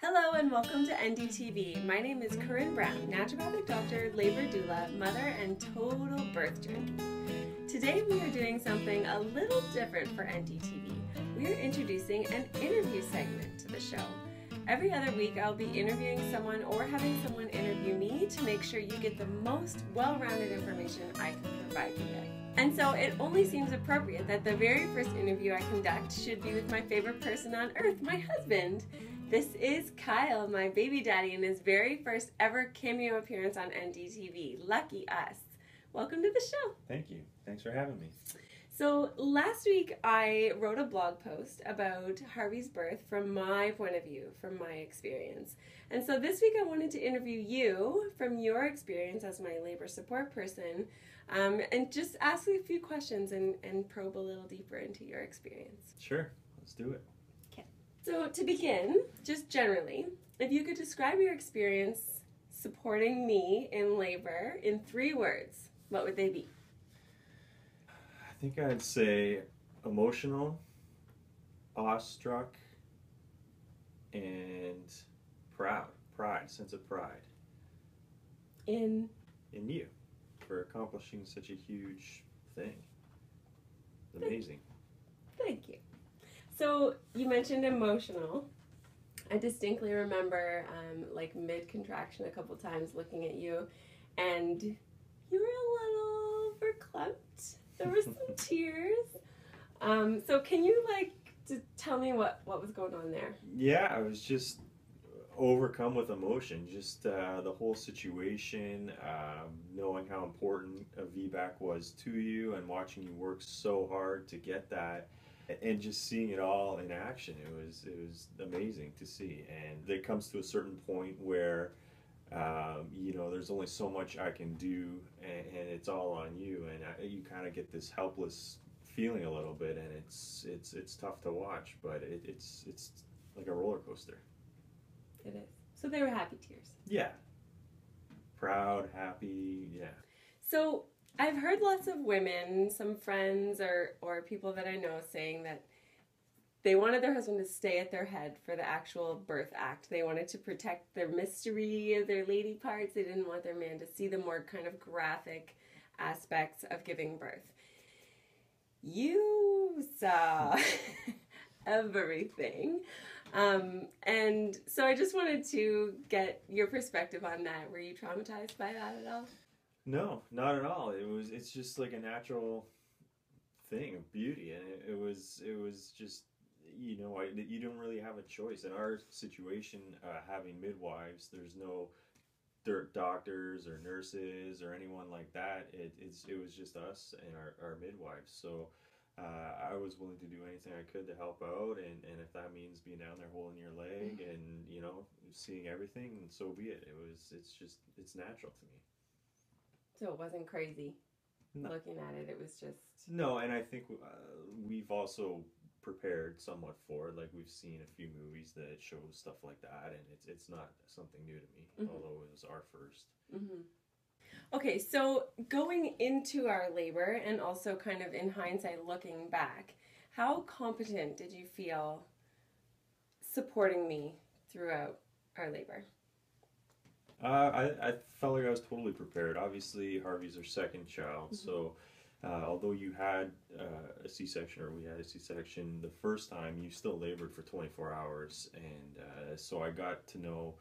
Hello and welcome to NDTV. My name is Corinne Brown, naturopathic doctor, labor doula, mother, and total birth junkie. Today we are doing something a little different for NDTV. We are introducing an interview segment to the show. Every other week I'll be interviewing someone or having someone interview me to make sure you get the most well-rounded information I can provide you with. And so it only seems appropriate that the very first interview I conduct should be with my favorite person on earth, my husband. This is Kyle, my baby daddy, and his very first ever cameo appearance on NDTV. Lucky us. Welcome to the show. Thank you. Thanks for having me. So last week I wrote a blog post about Harvey's birth from my point of view, from my experience. And so this week I wanted to interview you from your experience as my labor support person, and just ask you a few questions and probe a little deeper into your experience. Sure. Let's do it. Okay. So to begin, just generally, if you could describe your experience supporting me in labor in 3 words, what would they be? I think I'd say emotional, awestruck, and proud. Sense of pride. In you for accomplishing such a huge thing. It's amazing. Thank you. So you mentioned emotional. I distinctly remember like mid-contraction a couple times looking at you, and you were a little verklempt. There were some tears. So can you tell me what was going on there? Yeah, I was just overcome with emotion. Just the whole situation, knowing how important a VBAC was to you and watching you work so hard to get that. And just seeing it all in action, it was amazing to see. And there comes to a certain point where, there's only so much I can do, and it's all on you. And you kind of get this helpless feeling a little bit, and it's tough to watch, but it's like a roller coaster. It is. So they were happy tears. Yeah. Proud, happy, yeah. So I've heard lots of women, some friends or people that I know saying that they wanted their husband to stay at their head for the actual birth act. They wanted to protect their mystery of their lady parts. They didn't want their man to see the more kind of graphic aspects of giving birth. You saw everything. And so I just wanted to get your perspective on that. Were you traumatized by that at all? No, not at all. It's just like a natural thing of beauty, and it was just, you don't really have a choice. In our situation, having midwives, there's no doctors or nurses or anyone like that. It was just us and our midwives. So I was willing to do anything I could to help out, and if that means being down there holding your leg and seeing everything, so be it. It's natural to me. So it wasn't crazy. No. Looking at it, it was just... No, and I think we've also prepared somewhat for it. Like, we've seen a few movies that show stuff like that, and it's not something new to me, although it was our first. Mm-hmm. Okay, so going into our labor and also kind of in hindsight looking back, how competent did you feel supporting me throughout our labor? I felt like I was totally prepared. Obviously, Harvey's our second child, so although you had a C-section, or we had a C-section the first time, you still labored for 24 hours, and so I got to know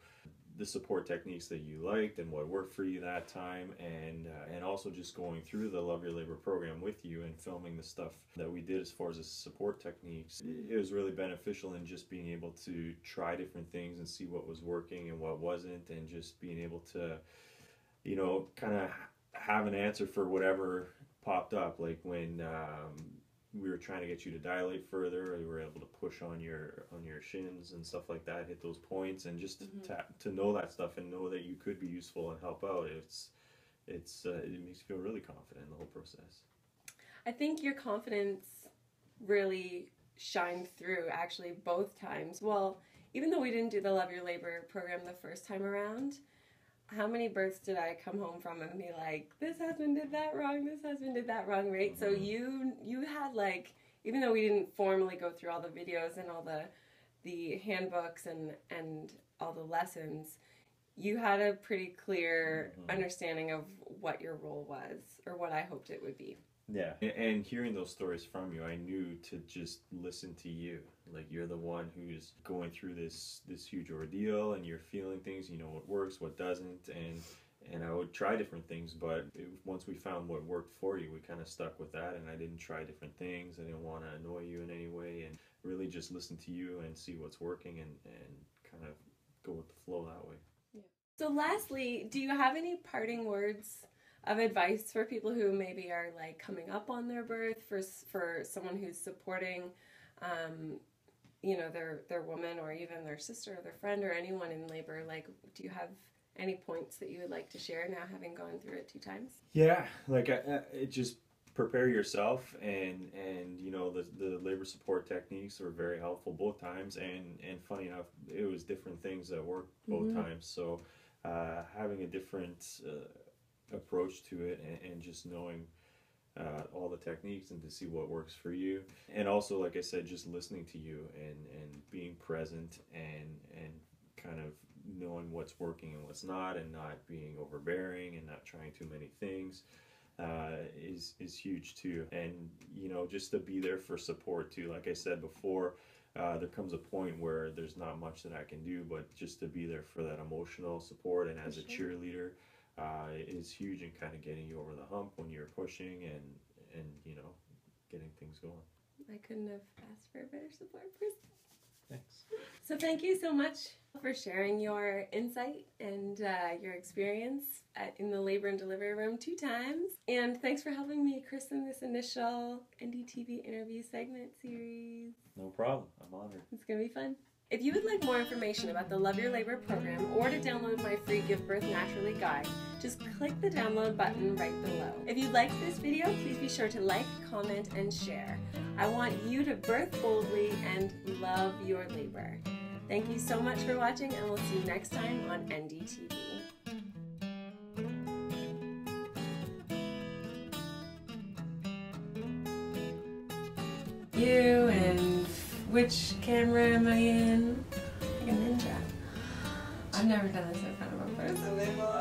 the support techniques that you liked and what worked for you that time, and also just going through the Love Your Labor program with you and filming the stuff that we did as far as the support techniques. It was really beneficial in just being able to try different things and see what was working and what wasn't, and just being able to, kind of have an answer for whatever popped up. Like when we were trying to get you to dilate further, we were able to push on your shins and stuff like that, hit those points, and just to know that stuff and know that you could be useful and help out. It makes you feel really confident in the whole process. I think your confidence really shined through actually both times. Well, even though we didn't do the Love Your Labor program the first time around, how many births did I come home from and be like, this husband did that wrong, this husband did that wrong, right? So you had even though we didn't formally go through all the videos and all the the handbooks and all the lessons, you had a pretty clear understanding of what your role was, or what I hoped it would be. Yeah, and hearing those stories from you, I knew to just listen to you. Like, you're the one who's going through this huge ordeal, and you're feeling things. You know what works, what doesn't, and I would try different things. But once we found what worked for you, we kind of stuck with that. And I didn't try different things. I didn't want to annoy you in any way, and really just listen to you and see what's working, and kind of go with the flow that way. Yeah. So lastly, do you have any parting words of advice for people who maybe are like coming up on their birth, for someone who's supporting, you know, their woman, or even their sister or their friend or anyone in labor? Like, do you have any points that you would like to share now, having gone through it 2 times? Yeah, like it just prepare yourself, and you know, the labor support techniques were very helpful both times, and funny enough, it was different things that worked both times. So having a different approach to it, and just knowing all the techniques, and to see what works for you. And also, like I said, just listening to you, and being present, and kind of knowing what's working and what's not, and not being overbearing, and not trying too many things is huge too. And you know, just to be there for support too. Like I said before, there comes a point where there's not much that I can do, but just to be there for that emotional support, and as a cheerleader is huge in kind of getting you over the hump when you're pushing, and you know, getting things going. I couldn't have asked for a better support person. Thanks. So thank you so much for sharing your insight and your experience in the labor and delivery room 2 times. And thanks for helping me christen this initial NDTV interview segment series. No problem. I'm honored. It's going to be fun. If you would like more information about the Love Your Labor program, or to download my free Give Birth Naturally guide, just click the download button right below. If you liked this video, please be sure to like, comment, and share. I want you to birth boldly and love your labor. Thank you so much for watching, and we'll see you next time on NDTV. You, and which camera am I in? Like a ninja. I've never done this in front of a person before.